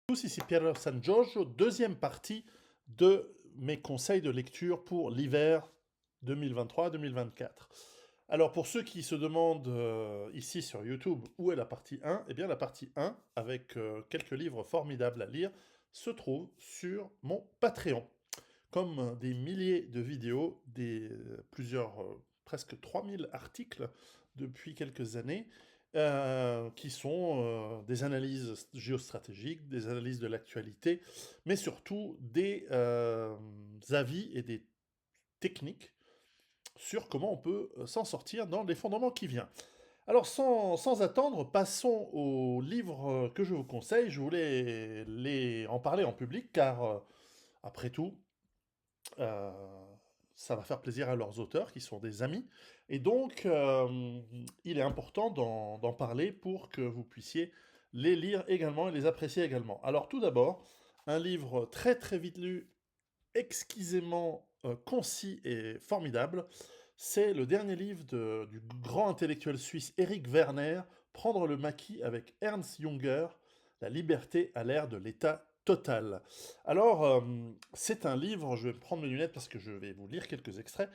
Tous, ici Piero San Giorgio, deuxième partie de mes conseils de lecture pour l'hiver 2023-2024. Alors pour ceux qui se demandent ici sur YouTube où est la partie 1, eh bien la partie 1, avec quelques livres formidables à lire, se trouve sur mon Patreon. Comme des milliers de vidéos, plusieurs, presque 3000 articles depuis quelques années, qui sont des analyses géostratégiques, des analyses de l'actualité, mais surtout des avis et des techniques sur comment on peut s'en sortir dans l'effondrement qui vient. Alors sans attendre, passons aux livres que je vous conseille. Je voulais en parler en public car, après tout, euh, ça va faire plaisir à leurs auteurs, qui sont des amis. Et donc, il est important d'en parler pour que vous puissiez les lire également et les apprécier également. Alors tout d'abord, un livre très très vite lu, exquisément concis et formidable. C'est le dernier livre du grand intellectuel suisse Eric Werner, Prendre le maquis avec Ernst Junger, La liberté à l'ère de l'état total. Alors, c'est un livre, je vais prendre mes lunettes parce que je vais vous lire quelques extraits.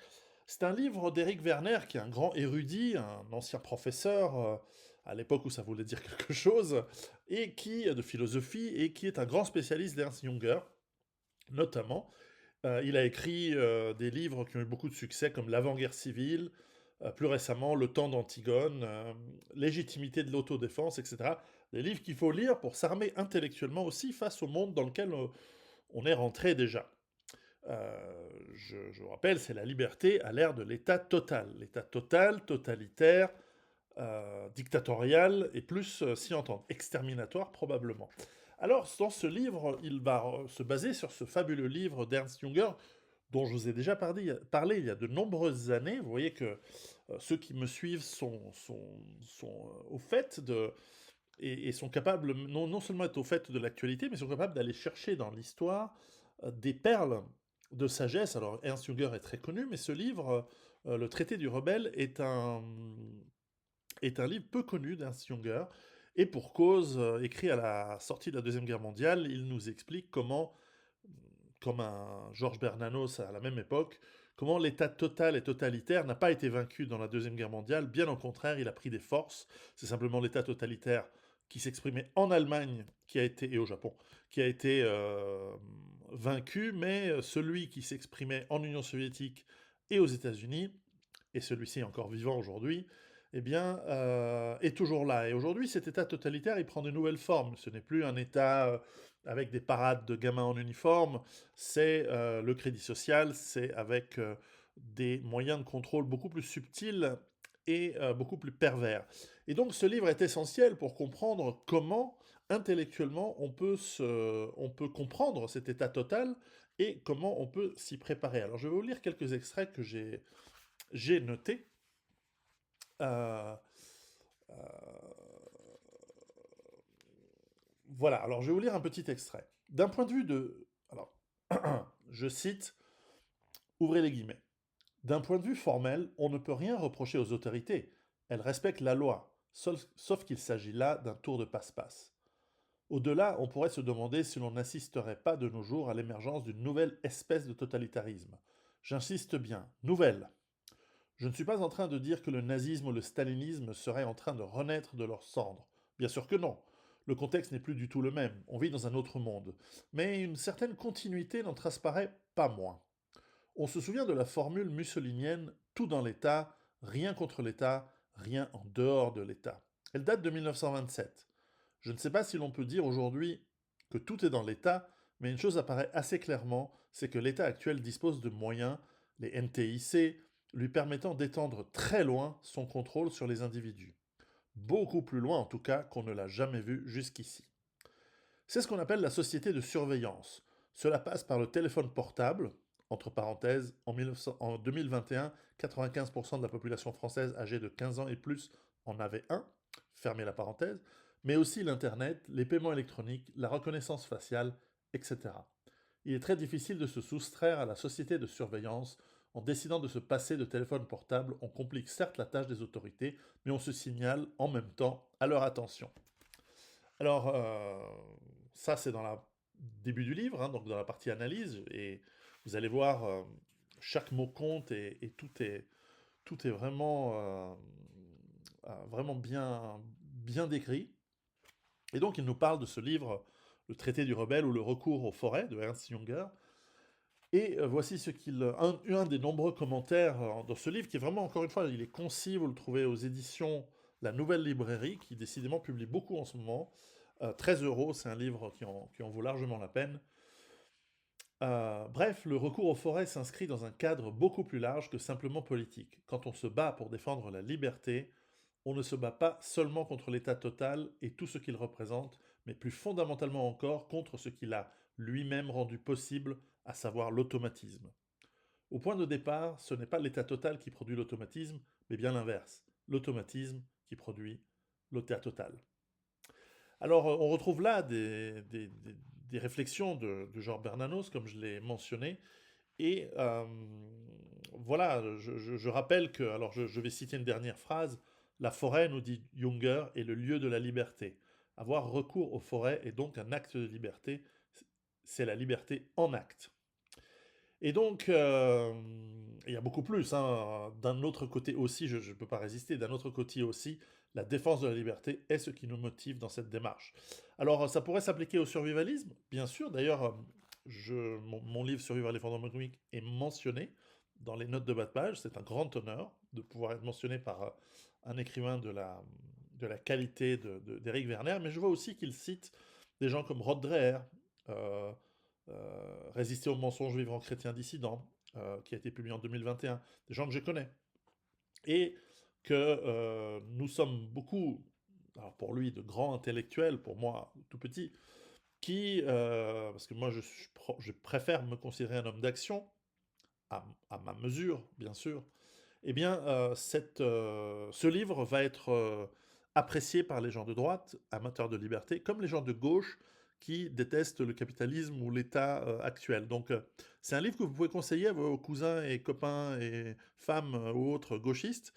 C'est un livre d'Eric Werner, qui est un grand érudit, un ancien professeur, à l'époque où ça voulait dire quelque chose, et de philosophie, et qui est un grand spécialiste d'Ernst Junger, notamment. Il a écrit des livres qui ont eu beaucoup de succès, comme L'avant-guerre civile, plus récemment Le temps d'Antigone, Légitimité de l'autodéfense, etc. Des livres qu'il faut lire pour s'armer intellectuellement aussi face au monde dans lequel on est rentré déjà. Je vous rappelle, c'est la liberté à l'ère de l'état total. L'état total, totalitaire, dictatorial et plus, s'y entendre, exterminatoire probablement. Alors, dans ce livre, il va se baser sur ce fabuleux livre d'Ernst Junger, dont je vous ai déjà parlé il y a de nombreuses années. Vous voyez que ceux qui me suivent sont au fait et sont capables, non seulement d'être au fait de l'actualité, mais sont capables d'aller chercher dans l'histoire des perles de sagesse. Alors, Ernst Junger est très connu, mais ce livre, Le traité du rebelle, est un livre peu connu d'Ernst Junger, et pour cause, écrit à la sortie de la Deuxième Guerre mondiale, il nous explique comment, comme un Georges Bernanos à la même époque, comment l'État total et totalitaire n'a pas été vaincu dans la Deuxième Guerre mondiale, bien au contraire, il a pris des forces. C'est simplement l'État totalitaire qui s'exprimait en Allemagne et au Japon, qui a été vaincu, mais celui qui s'exprimait en Union soviétique et aux États-Unis, et celui-ci est encore vivant aujourd'hui, eh bien, est toujours là. Et aujourd'hui, cet État totalitaire, il prend de nouvelles formes. Ce n'est plus un État avec des parades de gamins en uniforme, c'est le crédit social, c'est avec des moyens de contrôle beaucoup plus subtils et beaucoup plus pervers. Et donc ce livre est essentiel pour comprendre comment, intellectuellement, on peut comprendre cet état total et comment on peut s'y préparer. Alors je vais vous lire quelques extraits que j'ai notés. Euh, euh, voilà, alors je vais vous lire un petit extrait. D'un point de vue de... Alors, je cite, ouvrez les guillemets. D'un point de vue formel, on ne peut rien reprocher aux autorités. Elles respectent la loi, sauf qu'il s'agit là d'un tour de passe-passe. Au-delà, on pourrait se demander si l'on n'assisterait pas de nos jours à l'émergence d'une nouvelle espèce de totalitarisme. J'insiste bien, nouvelle. Je ne suis pas en train de dire que le nazisme ou le stalinisme seraient en train de renaître de leurs cendres. Bien sûr que non. Le contexte n'est plus du tout le même, on vit dans un autre monde. Mais une certaine continuité n'en transparaît pas moins. On se souvient de la formule mussolinienne tout dans l'État, rien contre l'État, rien en dehors de l'État. Elle date de 1927. Je ne sais pas si l'on peut dire aujourd'hui que tout est dans l'État, mais une chose apparaît assez clairement, c'est que l'État actuel dispose de moyens, les NTIC, lui permettant d'étendre très loin son contrôle sur les individus. Beaucoup plus loin en tout cas qu'on ne l'a jamais vu jusqu'ici. C'est ce qu'on appelle la société de surveillance. Cela passe par le téléphone portable, entre parenthèses, en 2021, 95% de la population française âgée de 15 ans et plus en avait un, fermez la parenthèse, mais aussi l'Internet, les paiements électroniques, la reconnaissance faciale, etc. Il est très difficile de se soustraire à la société de surveillance. En décidant de se passer de téléphone portable, on complique certes la tâche des autorités, mais on se signale en même temps à leur attention. Alors, ça c'est dans le début du livre, hein, donc dans la partie analyse, et vous allez voir, chaque mot compte et tout est vraiment bien décrit. Et donc il nous parle de ce livre, Le traité du rebelle ou le recours aux forêts de Ernst Junger. Et voici un des nombreux commentaires dans ce livre, qui est vraiment, encore une fois, il est concis, vous le trouvez aux éditions La Nouvelle Librairie, qui décidément publie beaucoup en ce moment. 13 euros, c'est un livre qui en vaut largement la peine. Bref, le recours aux forêts s'inscrit dans un cadre beaucoup plus large que simplement politique. Quand on se bat pour défendre la liberté, on ne se bat pas seulement contre l'État total et tout ce qu'il représente, mais plus fondamentalement encore contre ce qu'il a lui-même rendu possible, à savoir l'automatisme. Au point de départ, ce n'est pas l'État total qui produit l'automatisme, mais bien l'inverse, l'automatisme qui produit l'État total. Alors, on retrouve là des réflexions de Georges Bernanos, comme je l'ai mentionné, et voilà, je rappelle que, alors je vais citer une dernière phrase, la forêt, nous dit Junger, est le lieu de la liberté. Avoir recours aux forêts est donc un acte de liberté, c'est la liberté en acte. Et donc, il y a beaucoup plus, hein. D'un autre côté aussi, je ne peux pas résister, d'un autre côté aussi, la défense de la liberté est ce qui nous motive dans cette démarche. Alors, ça pourrait s'appliquer au survivalisme, bien sûr. D'ailleurs, mon livre Survivre à l'effondrement économique est mentionné dans les notes de bas de page. C'est un grand honneur de pouvoir être mentionné par un écrivain de la qualité d'Éric Werner, mais je vois aussi qu'il cite des gens comme Rod Dreher, Résister aux mensonges, vivre en chrétien dissident, qui a été publié en 2021, des gens que je connais. Et que nous sommes beaucoup, alors pour lui, de grands intellectuels, pour moi, tout petit, qui, parce que moi je préfère me considérer un homme d'action, à ma mesure, bien sûr, eh bien, ce livre va être apprécié par les gens de droite, amateurs de liberté, comme les gens de gauche qui détestent le capitalisme ou l'État actuel. Donc, c'est un livre que vous pouvez conseiller à vos cousins et copains et femmes ou autres gauchistes.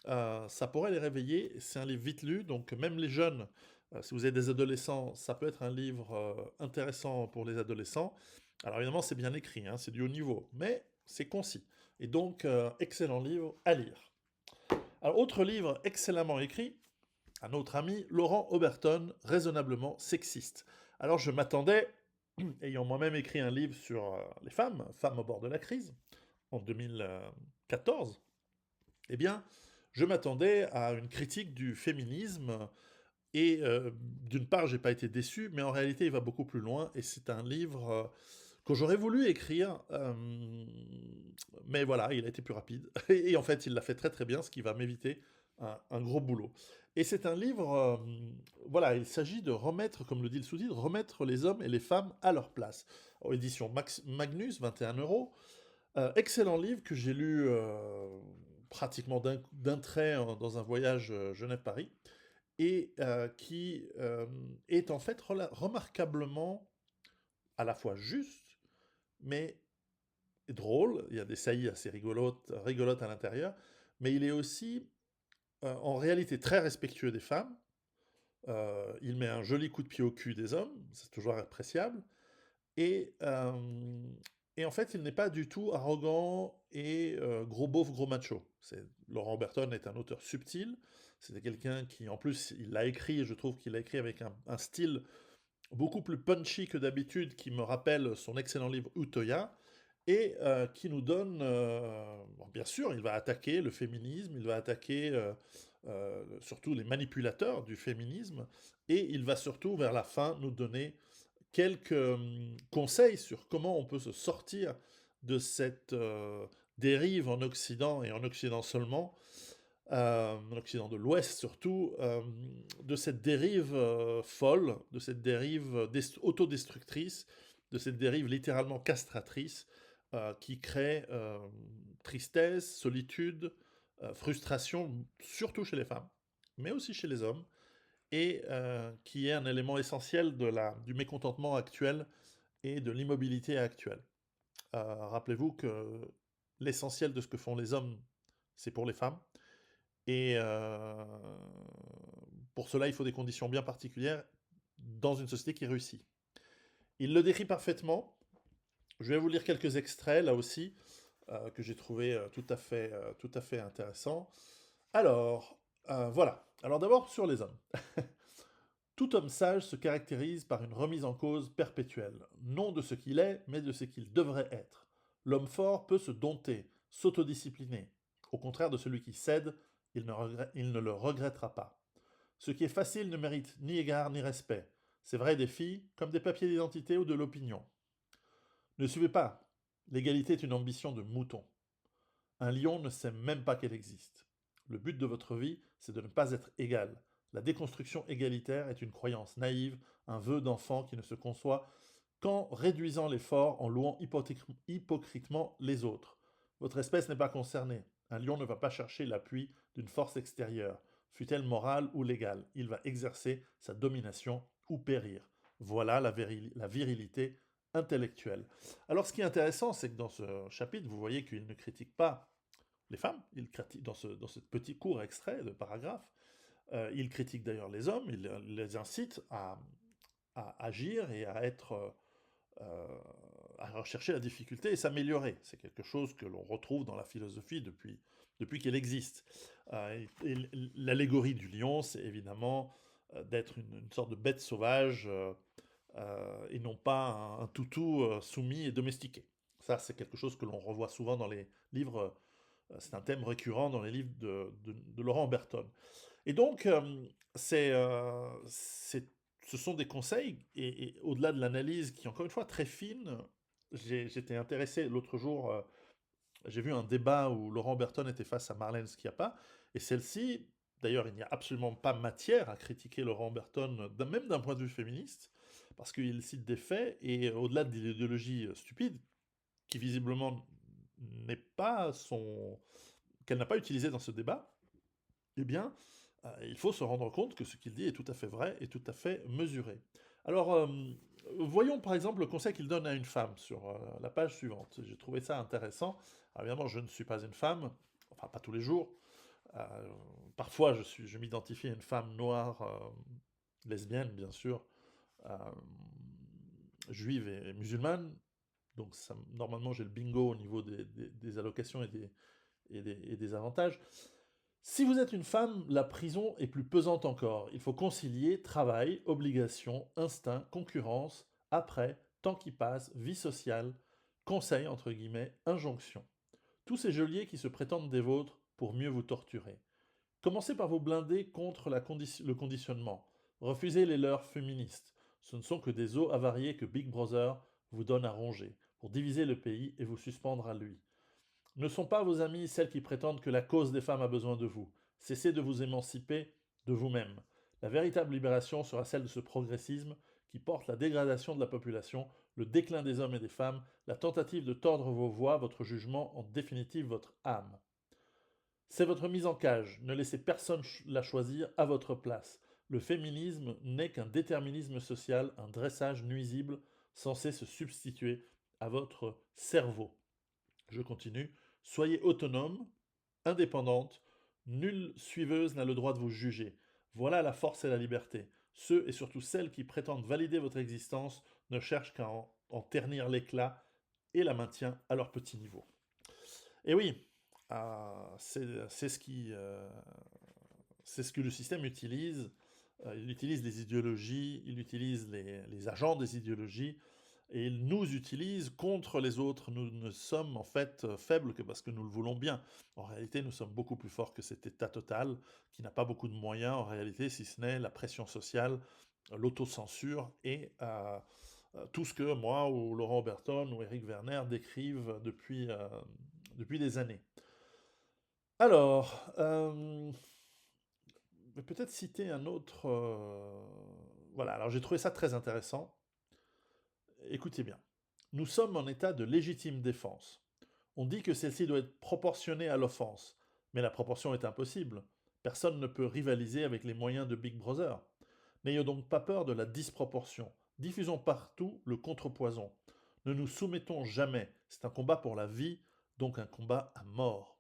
Ça pourrait les réveiller. C'est un livre vite lu, donc même les jeunes, si vous avez des adolescents, ça peut être un livre intéressant pour les adolescents. Alors évidemment, c'est bien écrit, hein, c'est du haut niveau, mais c'est concis. Et donc, excellent livre à lire. Alors, autre livre excellemment écrit, un autre ami, Laurent Oberton, raisonnablement sexiste. Alors, je m'attendais, ayant moi-même écrit un livre sur les femmes, Femmes au bord de la crise, en 2014, eh bien, je m'attendais à une critique du féminisme et d'une part, j'ai pas été déçu, mais en réalité, il va beaucoup plus loin et c'est un livre que j'aurais voulu écrire, mais voilà, il a été plus rapide. Et en fait, il l'a fait très très bien, ce qui va m'éviter un gros boulot. Et c'est un livre, voilà, il s'agit de remettre, comme le dit le sous-titre, remettre les hommes et les femmes à leur place. En édition Magnus, 21 euros. Excellent livre que j'ai lu pratiquement d'un trait dans un voyage Genève-Paris et qui est en fait remarquablement à la fois juste, mais drôle. Il y a des saillies assez rigolotes à l'intérieur, mais il est aussi en réalité très respectueux des femmes. Il met un joli coup de pied au cul des hommes, c'est toujours appréciable. Et, et en fait, il n'est pas du tout arrogant et gros beauf, gros macho. Laurent Berton est un auteur subtil. C'était quelqu'un qui, en plus, il l'a écrit, je trouve qu'il l'a écrit avec un style beaucoup plus punchy que d'habitude, qui me rappelle son excellent livre Utoya, et qui nous donne, bon, bien sûr, il va attaquer le féminisme, il va attaquer surtout les manipulateurs du féminisme, et il va surtout, vers la fin, nous donner quelques conseils sur comment on peut se sortir de cette dérive en Occident, et en Occident seulement, en Occident de l'Ouest surtout, de cette dérive folle, de cette dérive autodestructrice, de cette dérive littéralement castratrice, qui crée tristesse, solitude, frustration, surtout chez les femmes, mais aussi chez les hommes, et qui est un élément essentiel du mécontentement actuel et de l'immobilité actuelle. Rappelez-vous que l'essentiel de ce que font les hommes, c'est pour les femmes, et pour cela, il faut des conditions bien particulières, dans une société qui réussit. Il le décrit parfaitement. Je vais vous lire quelques extraits, là aussi, que j'ai trouvé tout à fait intéressants. Alors, voilà. Alors d'abord, sur les hommes. Tout homme sage se caractérise par une remise en cause perpétuelle, non de ce qu'il est, mais de ce qu'il devrait être. L'homme fort peut se dompter, s'autodiscipliner. Au contraire de celui qui cède, il ne le regrettera pas. Ce qui est facile ne mérite ni égard ni respect. C'est vrai des filles, comme des papiers d'identité ou de l'opinion. Ne suivez pas. L'égalité est une ambition de mouton. Un lion ne sait même pas qu'elle existe. Le but de votre vie, c'est de ne pas être égal. La déconstruction égalitaire est une croyance naïve, un vœu d'enfant qui ne se conçoit qu'en réduisant les forts, en louant hypocritement les autres. Votre espèce n'est pas concernée. Un lion ne va pas chercher l'appui d'une force extérieure, fût-elle morale ou légale. Il va exercer sa domination ou périr. Voilà la virilité intellectuelle. Alors ce qui est intéressant, c'est que dans ce chapitre, vous voyez qu'il ne critique pas les femmes, il critique dans ce petit court extrait de paragraphe, il critique d'ailleurs les hommes, il les incite à agir et à rechercher la difficulté et s'améliorer. C'est quelque chose que l'on retrouve dans la philosophie depuis qu'elle existe. Et l'allégorie du lion, c'est évidemment d'être une sorte de bête sauvage et non pas un toutou soumis et domestiqué. Ça, c'est quelque chose que l'on revoit souvent dans les livres, c'est un thème récurrent dans les livres de Laurent Berton. Et donc, ce sont des conseils, et au-delà de l'analyse qui est encore une fois très fine, j'étais intéressé l'autre jour, j'ai vu un débat où Laurent Berton était face à Marlène Schiappa, et celle-ci, d'ailleurs il n'y a absolument pas matière à critiquer Laurent Berton, même d'un point de vue féministe, parce qu'il cite des faits, et au-delà de l'idéologie stupide, qui visiblement n'est pas qu'elle n'a pas utilisé dans ce débat, eh bien, il faut se rendre compte que ce qu'il dit est tout à fait vrai et tout à fait mesuré. Alors, voyons par exemple le conseil qu'il donne à une femme sur la page suivante. J'ai trouvé ça intéressant. Alors, évidemment, je ne suis pas une femme, enfin pas tous les jours. Euh, Parfois, je m'identifie à une femme noire, lesbienne, bien sûr, euh, juive et musulmane. Donc, normalement, j'ai le bingo au niveau des allocations et des avantages. Si vous êtes une femme, la prison est plus pesante encore. Il faut concilier travail, obligation, instinct, concurrence, après, temps qui passe, vie sociale, conseil, entre guillemets, injonction. Tous ces geôliers qui se prétendent des vôtres pour mieux vous torturer. Commencez par vous blinder contre le conditionnement. Refusez les leurs féministes. Ce ne sont que des os avariés que Big Brother vous donne à ronger, pour diviser le pays et vous suspendre à lui. Ne sont pas vos amies celles qui prétendent que la cause des femmes a besoin de vous. Cessez de vous émanciper de vous-même. La véritable libération sera celle de ce progressisme qui porte la dégradation de la population, le déclin des hommes et des femmes, la tentative de tordre vos voix, votre jugement, en définitive votre âme. C'est votre mise en cage, ne laissez personne la choisir à votre place. Le féminisme n'est qu'un déterminisme social, un dressage nuisible censé se substituer à votre cerveau. Je continue. Soyez autonome, indépendante, nulle suiveuse n'a le droit de vous juger. Voilà la force et la liberté. Ceux et surtout celles qui prétendent valider votre existence ne cherchent qu'à en ternir l'éclat et la maintien à leur petit niveau. Et oui, c'est ce que le système utilise. Il utilise les idéologies, il utilise les agents des idéologies, et il nous utilise contre les autres. Nous ne sommes en fait faibles que parce que nous le voulons bien. En réalité, nous sommes beaucoup plus forts que cet État total, qui n'a pas beaucoup de moyens en réalité, si ce n'est la pression sociale, l'autocensure et tout ce que moi ou Laurent Berton ou Eric Werner décrivent depuis des années. Alors, je vais peut-être citer un autre... voilà, alors j'ai trouvé ça très intéressant. Écoutez bien. Nous sommes en état de légitime défense. On dit que celle-ci doit être proportionnée à l'offense, mais la proportion est impossible. Personne ne peut rivaliser avec les moyens de Big Brother. N'ayons donc pas peur de la disproportion. Diffusons partout le contrepoison. Ne nous soumettons jamais. C'est un combat pour la vie, donc un combat à mort.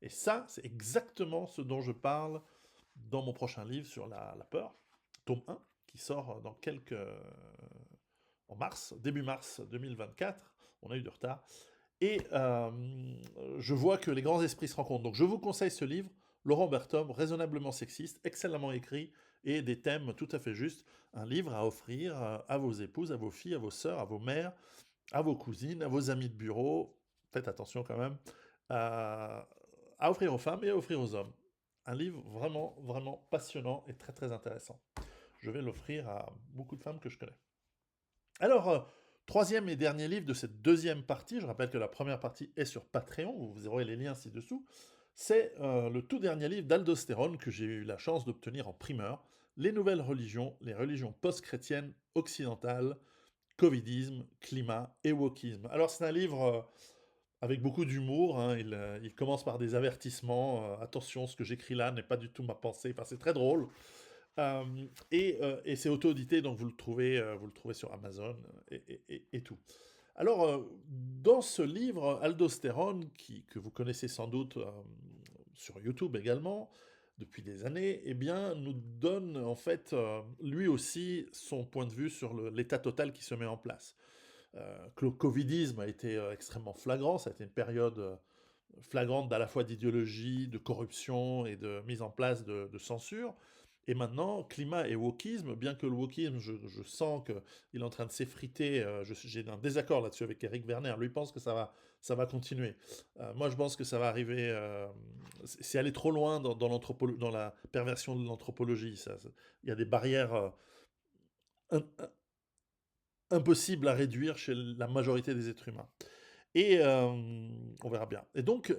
Et ça, c'est exactement ce dont je parle dans mon prochain livre sur la peur, tome 1. qui sort dans en mars, début mars 2024. On a eu du retard. Et je vois que les grands esprits se rencontrent. Donc je vous conseille ce livre, Laurent Berthom, raisonnablement sexiste, excellemment écrit et des thèmes tout à fait justes. Un livre à offrir à vos épouses, à vos filles, à vos sœurs, à vos mères, à vos cousines, à vos amis de bureau. Faites attention quand même. À offrir aux femmes et à offrir aux hommes. Un livre vraiment, vraiment passionnant et très, très intéressant. Je vais l'offrir à beaucoup de femmes que je connais. Alors, troisième et dernier livre de cette deuxième partie, je rappelle que la première partie est sur Patreon, vous aurez les liens ci-dessous, c'est le tout dernier livre d'Aldostérone que j'ai eu la chance d'obtenir en primeur, Les nouvelles religions, les religions post-chrétiennes occidentales, Covidisme, climat et wokisme. Alors c'est un livre avec beaucoup d'humour, hein, il commence par des avertissements, attention, ce que j'écris là n'est pas du tout ma pensée, enfin c'est très drôle. Et c'est auto-édité, donc vous le trouvez sur Amazon et tout. Alors, dans ce livre, Aldostérone, que vous connaissez sans doute sur YouTube également, depuis des années, eh bien, nous donne en fait, lui aussi, son point de vue sur l'état total qui se met en place. Le covidisme a été extrêmement flagrant, ça a été une période flagrante à la fois d'idéologie, de corruption et de mise en place de censure. Et maintenant, climat et wokisme, bien que le wokisme, je sens qu'il est en train de s'effriter, j'ai un désaccord là-dessus avec Eric Werner, lui pense que ça va continuer. Moi, je pense que ça va arriver, c'est aller trop loin dans la perversion de l'anthropologie. Il y a des barrières impossibles à réduire chez la majorité des êtres humains. Et on verra bien. Et donc,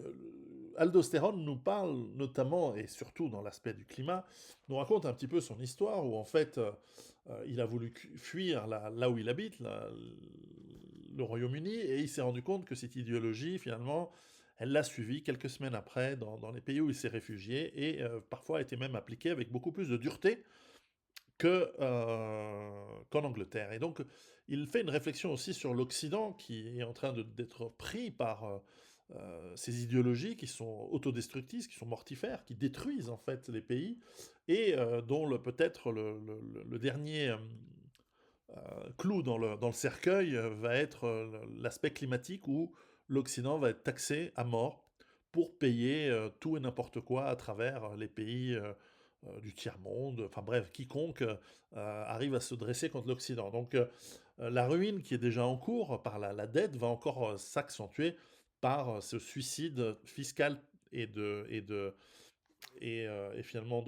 Aldostérone nous parle notamment, et surtout dans l'aspect du climat, nous raconte un petit peu son histoire, où en fait, il a voulu fuir là où il habite, le Royaume-Uni, et il s'est rendu compte que cette idéologie, finalement, elle l'a suivi quelques semaines après dans les pays où il s'est réfugié, et parfois a été même appliquée avec beaucoup plus de dureté qu'en Angleterre. Et donc, il fait une réflexion aussi sur l'Occident qui est en train d'être pris par ces idéologies qui sont autodestructrices, qui sont mortifères, qui détruisent en fait les pays, et dont peut-être le dernier clou dans le cercueil va être l'aspect climatique où l'Occident va être taxé à mort pour payer tout et n'importe quoi à travers les pays du tiers-monde, enfin bref, quiconque arrive à se dresser contre l'Occident. Donc la ruine qui est déjà en cours par la dette va encore s'accentuer par ce suicide fiscal et finalement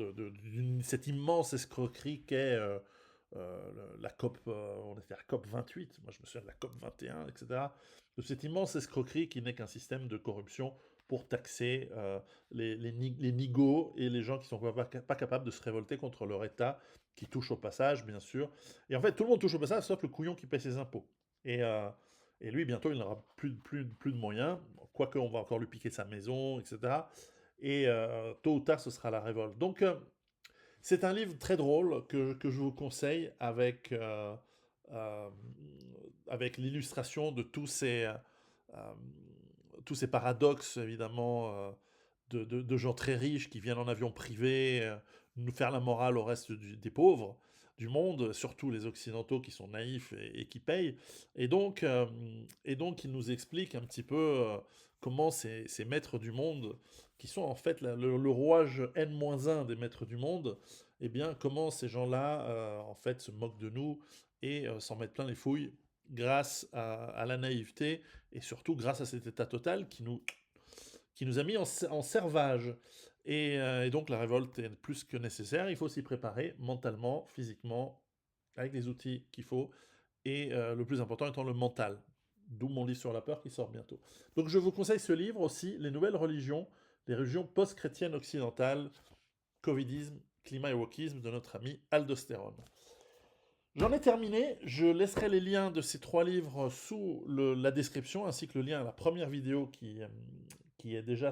cette immense escroquerie qu'est la COP, on était à la COP 28, moi je me souviens de la COP 21, etc. De cette immense escroquerie qui n'est qu'un système de corruption pour taxer les nigauds et les gens qui ne sont pas capables de se révolter contre leur État, qui touche au passage, bien sûr. Et en fait, tout le monde touche au passage, sauf le couillon qui paie ses impôts. Et lui, bientôt, il n'aura plus de moyens, quoique on va encore lui piquer sa maison, etc. Et tôt ou tard, ce sera la révolte. Donc, c'est un livre très drôle que je vous conseille euh, avec l'illustration de tous ces paradoxes, évidemment, de gens très riches qui viennent en avion privé nous faire la morale au reste des pauvres du monde, surtout les Occidentaux qui sont naïfs et qui payent. Et donc, il nous explique un petit peu comment ces maîtres du monde, qui sont en fait le rouage N-1 des maîtres du monde, eh bien, comment ces gens-là, en fait, se moquent de nous et s'en mettent plein les fouilles grâce à la naïveté et surtout grâce à cet état total qui nous a mis en servage. Et donc la révolte est plus que nécessaire, il faut s'y préparer mentalement, physiquement, avec les outils qu'il faut, et le plus important étant le mental. D'où mon livre sur la peur qui sort bientôt. Donc je vous conseille ce livre aussi, Les nouvelles religions, les religions post-chrétiennes occidentales, Covidisme, climat et wokisme, de notre ami Aldostérone. J'en ai terminé, je laisserai les liens de ces 3 livres sous la description, ainsi que le lien à la première vidéo qui est déjà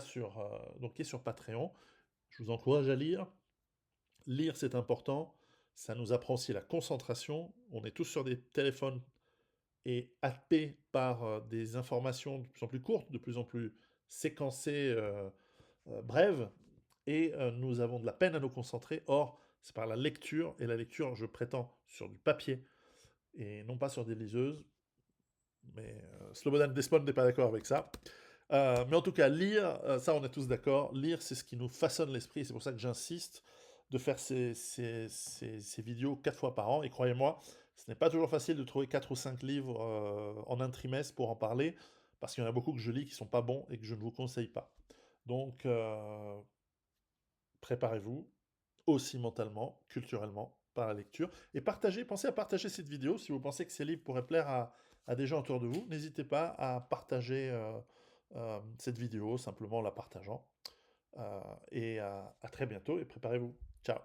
donc qui est sur Patreon. Je vous encourage à lire. Lire, c'est important. Ça nous apprend aussi la concentration. On est tous sur des téléphones et happés par des informations de plus en plus courtes, de plus en plus séquencées, brèves. Et nous avons de la peine à nous concentrer. Or, c'est par la lecture, et la lecture, je prétends, sur du papier, et non pas sur des liseuses. Mais Slobodan Despot n'est pas d'accord avec ça. Mais en tout cas, lire, ça on est tous d'accord, lire c'est ce qui nous façonne l'esprit, c'est pour ça que j'insiste de faire ces vidéos 4 fois par an, et croyez-moi, ce n'est pas toujours facile de trouver 4 ou 5 livres en un trimestre pour en parler, parce qu'il y en a beaucoup que je lis qui sont pas bons et que je ne vous conseille pas. Donc, préparez-vous, aussi mentalement, culturellement, par la lecture, et partagez, pensez à partager cette vidéo, si vous pensez que ces livres pourraient plaire à des gens autour de vous, n'hésitez pas à partager cette vidéo, simplement en la partageant. Et à très bientôt, et préparez-vous. Ciao.